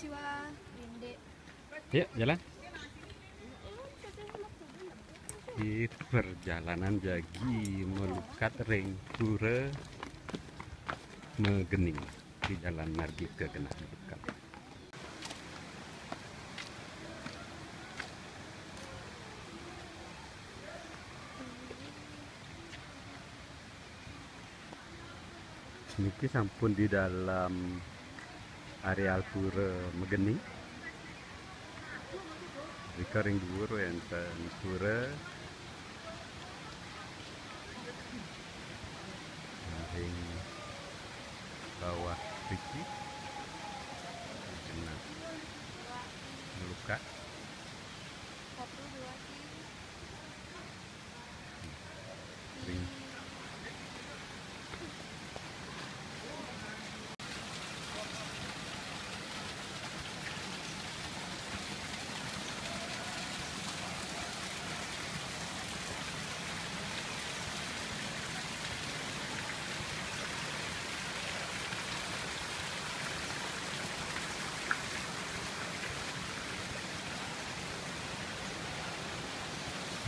Konnichiwa, Rinde. Yuk jalan. Di perjalanan Jagi melukat ring pura Megening di Jalan Margi ke Genah Melukat. Niki sampun di dalam areal pura Megening. Jika ring dhuwur enten pura ring bawah Riki Genah Melukat. 1, 2, 3. Ring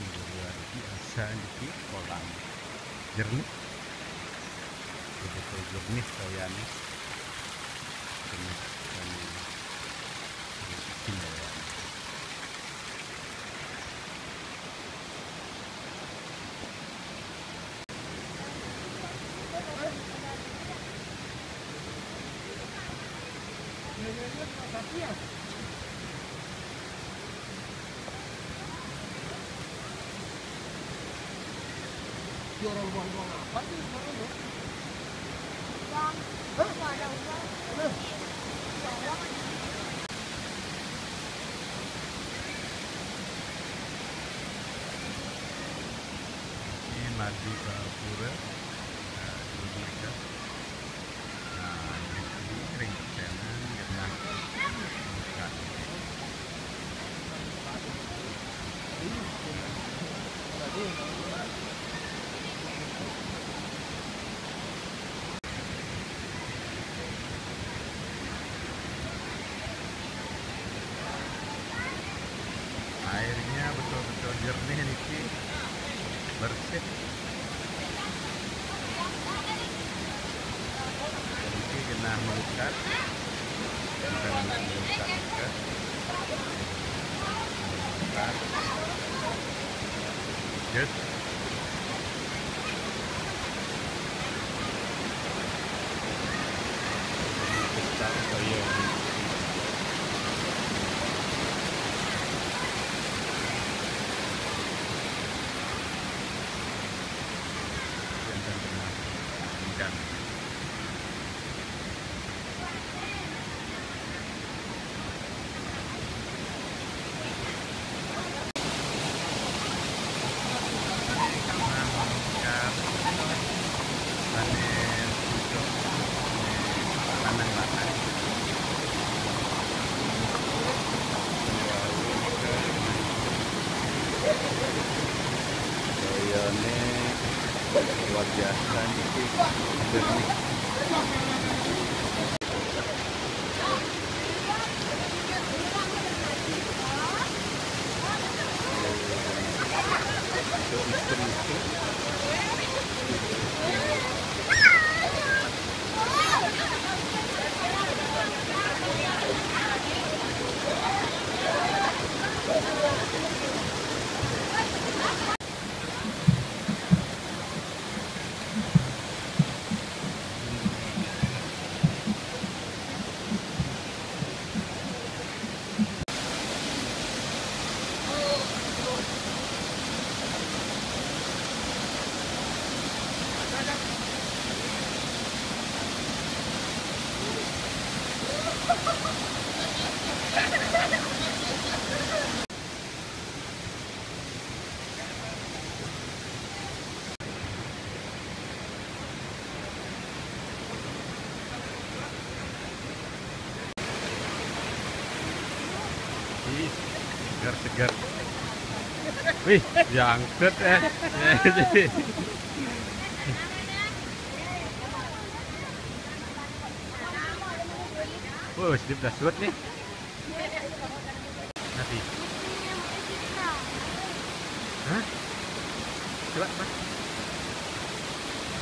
luar biasa niki kolam jernih, betul jernih kayaknya jernih dan istimewa. Orang buang-buang apa sih sekarang ya? Uang. Nggak ada uang. Mana? Ada uang. Ini maju ke pura Indonesia. Nah ini ring sana Genah Melukat. Airnya betul-betul jernih niki, bersih. Niki Genah Melukat, Genah Melukat juga. Melukat. Yes. Besar saya. Luar biasa niki jernih. Untuk istri-istri Ih, segar-segar. Wih, diangkut ya. Wah, sedip dah suut nih. Nanti. Ini yang kita. Hah? Coba, coba.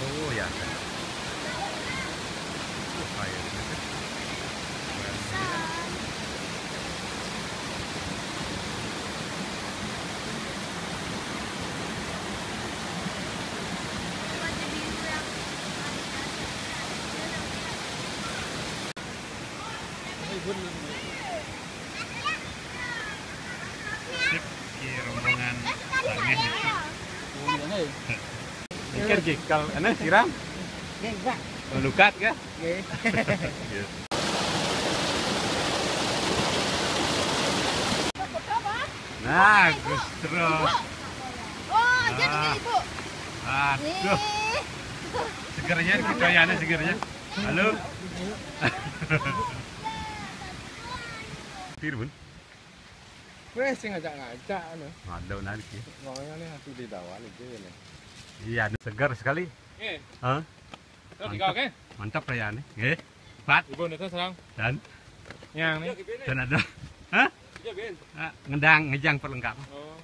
Oh ya. Airnya kan. Baju biru yang Sip, ki rombongan aneh itu. Oh, iya, hei. Mikir ki kalau aneh siram. Enggak. Lukat kah? Nggih. Yes. Nah, Gustro. Oh, jadi ibu. Aduh, segernya kita ya nih segernya. Halo. Tirun. Wes sing ngajak-ngajak anu. Ada nanti. Ngomongnya nih asli di Tawal itu ya. Iya, segar sekali. Hah? Mantap ya nih. Pat. Ibu itu serang. Dan Yang nih. ada. Hah? Ngendang, ngejang perlengkap. Oh.